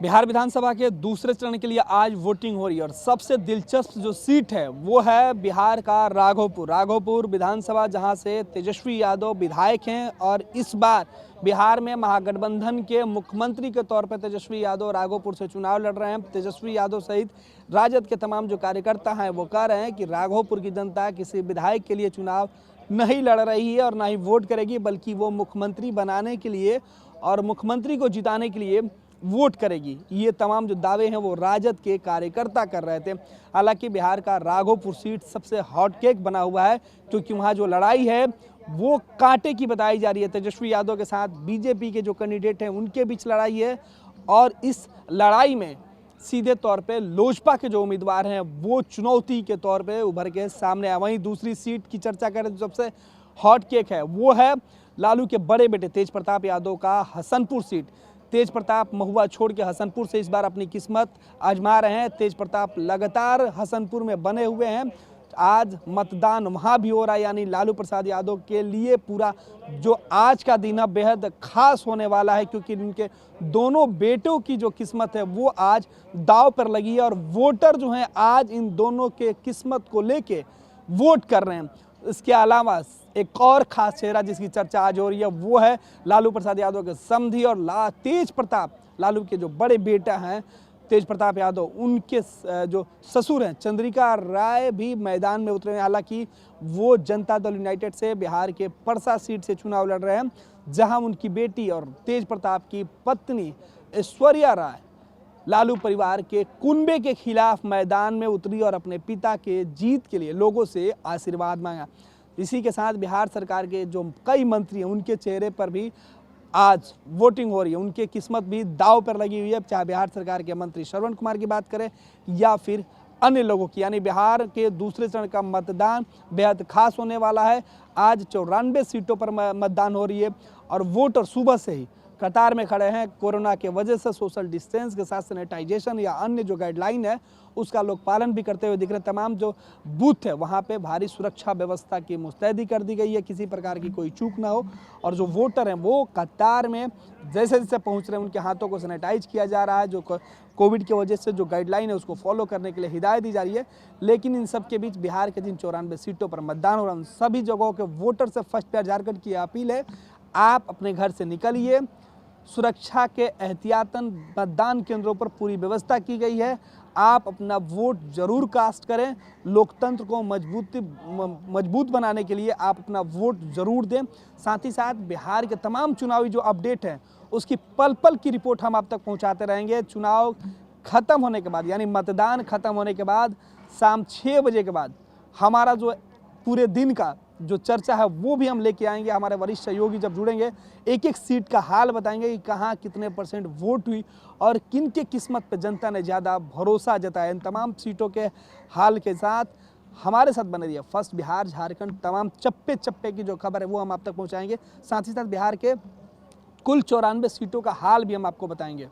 बिहार विधानसभा के दूसरे चरण के लिए आज वोटिंग हो रही है और सबसे दिलचस्प जो सीट है वो है बिहार का राघोपुर विधानसभा, जहां से तेजस्वी यादव विधायक हैं और इस बार बिहार में महागठबंधन के मुख्यमंत्री के तौर पर तेजस्वी यादव राघोपुर से चुनाव लड़ रहे हैं। तेजस्वी यादव सहित राजद के तमाम जो कार्यकर्ता हैं वो कह रहे हैं कि राघोपुर की जनता किसी विधायक के लिए चुनाव नहीं लड़ रही है और ना ही वोट करेगी, बल्कि वो मुख्यमंत्री बनाने के लिए और मुख्यमंत्री को जिताने के लिए वोट करेगी। ये तमाम जो दावे हैं वो राजद के कार्यकर्ता कर रहे थे। हालांकि बिहार का राघोपुर सीट सबसे हॉट केक बना हुआ है, क्योंकि वहाँ जो लड़ाई है वो कांटे की बताई जा रही है। तेजस्वी यादव के साथ बीजेपी के जो कैंडिडेट हैं उनके बीच लड़ाई है और इस लड़ाई में सीधे तौर पे लोजपा के जो उम्मीदवार हैं वो चुनौती के तौर पे उभर के सामने आए। वहीं दूसरी सीट की चर्चा करें तो सबसे हॉट केक है वो है लालू के बड़े बेटे तेज प्रताप यादव का हसनपुर सीट। तेज प्रताप महुआ छोड़ के हसनपुर से इस बार अपनी किस्मत आजमा रहे हैं। तेज प्रताप लगातार हसनपुर में बने हुए हैं। आज मतदान वहां भी हो रहा है, यानी लालू प्रसाद यादव के लिए पूरा जो आज का दिन है बेहद खास होने वाला है, क्योंकि इनके दोनों बेटों की जो किस्मत है वो आज दांव पर लगी है और वोटर जो हैं आज इन दोनों के किस्मत को लेके वोट कर रहे हैं। इसके अलावा एक और खास चेहरा जिसकी चर्चा आज हो रही है वो है लालू प्रसाद यादव के समधी और तेज प्रताप, लालू के जो बड़े बेटा हैं तेज प्रताप यादव, उनके जो ससुर हैं चंद्रिका राय भी मैदान में उतरे हैं। हालांकि वो जनता दल यूनाइटेड से बिहार के परसा सीट से चुनाव लड़ रहे हैं, जहां उनकी बेटी और तेज प्रताप की पत्नी ऐश्वर्या राय लालू परिवार के कुनबे के खिलाफ मैदान में उतरी और अपने पिता के जीत के लिए लोगों से आशीर्वाद मांगा। इसी के साथ बिहार सरकार के जो कई मंत्री हैं उनके चेहरे पर भी आज वोटिंग हो रही है, उनकी किस्मत भी दांव पर लगी हुई है। चाहे बिहार सरकार के मंत्री श्रवण कुमार की बात करें या फिर अन्य लोगों की, यानी बिहार के दूसरे चरण का मतदान बेहद खास होने वाला है। आज 94 सीटों पर मतदान हो रही है और वोटर सुबह से ही कतार में खड़े हैं। कोरोना के वजह से सोशल डिस्टेंस के साथ सैनिटाइजेशन या अन्य जो गाइडलाइन है उसका लोग पालन भी करते हुए दिख रहे। तमाम जो बूथ है वहाँ पे भारी सुरक्षा व्यवस्था की मुस्तैदी कर दी गई है, किसी प्रकार की कोई चूक ना हो। और जो वोटर हैं वो कतार में जैसे जैसे पहुँच रहे हैं उनके हाथों को सैनिटाइज किया जा रहा है। जो कोविड की वजह से जो गाइडलाइन है उसको फॉलो करने के लिए हिदायत दी जा रही है। लेकिन इन सब के बीच बिहार के जिन 94 सीटों पर मतदान हो रहा है उन सभी जगहों के वोटर से फर्स्ट प्यार झारखंड की अपील है, आप अपने घर से निकलिए। सुरक्षा के एहतियातन मतदान केंद्रों पर पूरी व्यवस्था की गई है। आप अपना वोट जरूर कास्ट करें। लोकतंत्र को मजबूत बनाने के लिए आप अपना वोट जरूर दें। साथ ही साथ बिहार के तमाम चुनावी जो अपडेट हैं उसकी पल पल की रिपोर्ट हम आप तक पहुंचाते रहेंगे। चुनाव खत्म होने के बाद, यानी मतदान खत्म होने के बाद शाम 6 बजे के बाद हमारा जो पूरे दिन का जो चर्चा है वो भी हम लेके आएंगे। हमारे वरिष्ठ सहयोगी जब जुड़ेंगे एक एक सीट का हाल बताएंगे कि कहाँ कितने % वोट हुई और किन के किस्मत पे जनता ने ज़्यादा भरोसा जताया। इन तमाम सीटों के हाल के साथ हमारे साथ बने रहिए। फर्स्ट बिहार झारखंड तमाम चप्पे चप्पे की जो खबर है वो हम आप तक पहुँचाएंगे। साथ ही साथ बिहार के कुल 94 सीटों का हाल भी हम आपको बताएंगे।